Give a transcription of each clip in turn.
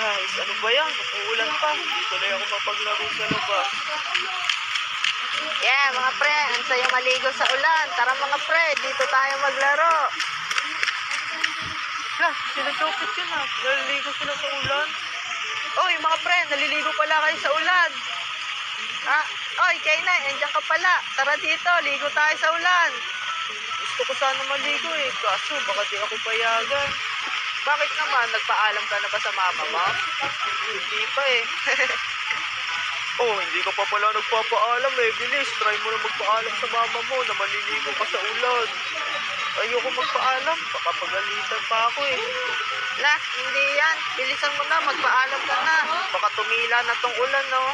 Guys, ano ba yan? Umuulan pa. Hindi tuloy ako mapaglaro sa labas. Yeah, mga pre, ang sayo maligo sa ulan. Tara mga pre, dito tayo maglaro. Lah, sila Jopet yun ha. Naliligo sila sa ulan. Oy, mga pre, naliligo pala kayo sa ulan. Oy, Kainay, nandiyan ka pala. Tara dito, ligo tayo sa ulan. Gusto ko sana maligo eh. Kaso baka di ako payagan. Bakit naman? Nagpaalam ka na ba sa mama mo? Hindi pa eh. Oh, hindi ka pa pala nagpapaalam eh. Bilis, try mo na magpaalam sa mama mo na maliligo ka sa ulan. Ayoko magpaalam. Baka pagalitan pa ako eh. La, hindi yan. Bilisan mo na, magpaalam ka na. Baka tumila na tong ulan, no?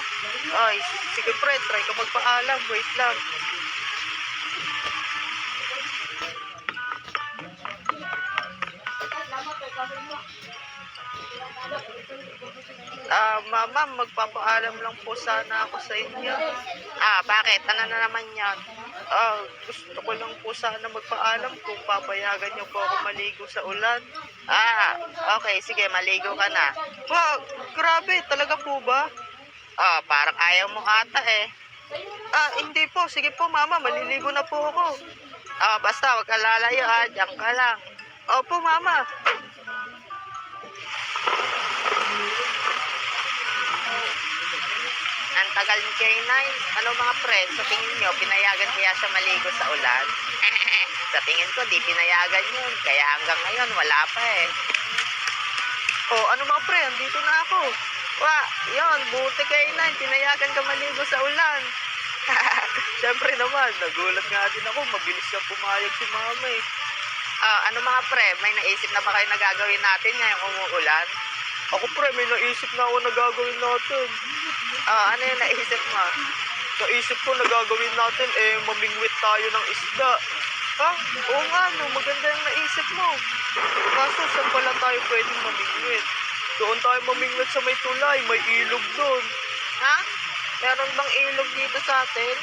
Ay, sige pre, try ka magpaalam. Wait lang. Mama, magpapaalam lang po sana ako sa inyo. Bakit? Ano na naman yan? Gusto ko lang po sana magpaalam kung papayagan niyo po ako maligo sa ulan. Okay, sige, maligo ka na. Wag, grabe, talaga po ba? Parang ayaw mo ata eh. Hindi po. Sige po, mama, maliligo na po ako. Basta, wag ka lalayo diyan ka lang. Opo, mama. Ang tagal ni K9. Ano mga friends, sa tingin nyo, pinayagan kaya siya maligo sa ulan? Sa tingin ko, di pinayagan yun. Kaya hanggang ngayon, wala pa eh. Ano mga pre, andito na ako. Yun, buti K9, pinayagan ka maligo sa ulan. Siyempre naman, nagulat nga din ako. Mabilis siya pumayag si mama eh. Ano mga pre, may naisip na ba kayo na gagawin natin ngayong umuulan? Ako pre, may naisip na ako na gagawin natin. Ano yung naisip mo? Naisip ko na gagawin natin mamingwit tayo ng isda. Oo nga no, maganda yung naisip mo. Kaso saan pala tayo pwedeng mamingwit? Doon tayo mamingwit sa may tulay, may ilog doon. Meron bang ilog dito sa atin?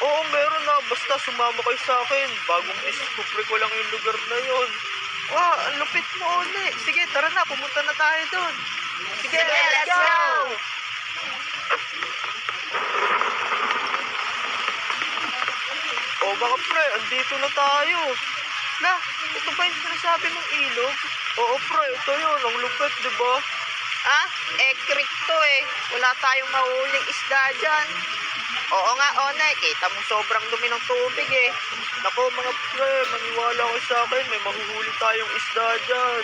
Oo, meron na. Basta sumama kayo sa akin. Bagong discover ko lang yung lugar na yon. Ang lupit mo uli. Sige, tara na, pumunta na tayo doon. Sige, let's go! Mga pre, andito na tayo. Ito ba yung sinasabi mong ilog? Oo pre, ito yun. Ang lupit, di ba? Creek to eh. Wala tayong mahuling isda dyan. Oo nga, One. Kita mo sobrang dumi ng tubig eh. Nako mga pre, maniwala ko sa akin. May mahuhuli tayong isda dyan.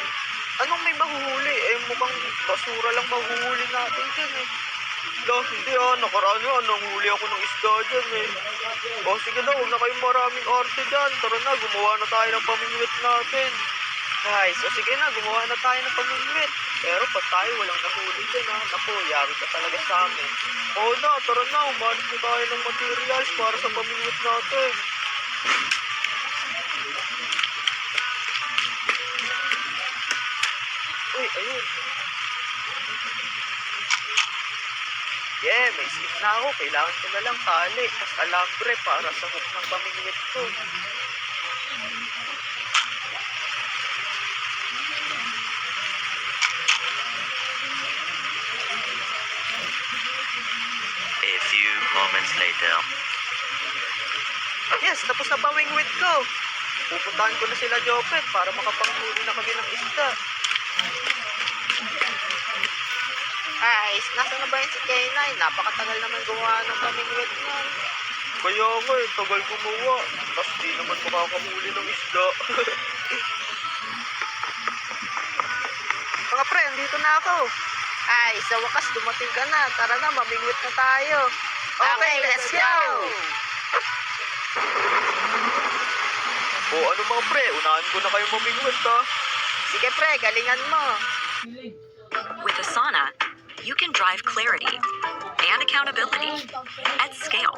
Anong may mahuhuli? Mukhang basura lang mahuhuli natin dyan eh. Hindi nakaraan yun. Nanghuli ako ng isda dyan eh. Sige na, huwag na kayong maraming arte dyan. Tara na, gumawa na tayo ng pamingwit natin. Guys, sige na, gumawa na tayo ng pamingwit. Pero pag tayo walang nahuli dyan naku, yari ka talaga sa amin. Tara na, umanap na tayo ng materials para sa pamingwit natin. Uy, ayun. May stick na ako. Kailangan ko na lang tali. Tapos alambre para sa hook ng pamingwit ko. A few moments later. Yes, tapos na pamingwit ko. Pupuntahan ko na sila Jopet para makapanghuli na kami ng isda. Nasaan na ba yun si K9? Napakatagal naman gumawa ng pamingwit niyan. Kaya nga tagal gumawa. Tapos di naman makakahuli ng isda. Mga pre, andito na ako. Sa wakas dumating ka na. Tara na, mamingwit na tayo. Okay, let's go! Ano mga pre, unahan ko na kayo mamingwit Sige pre, galingan mo. With Asana, you can drive clarity and accountability at scale.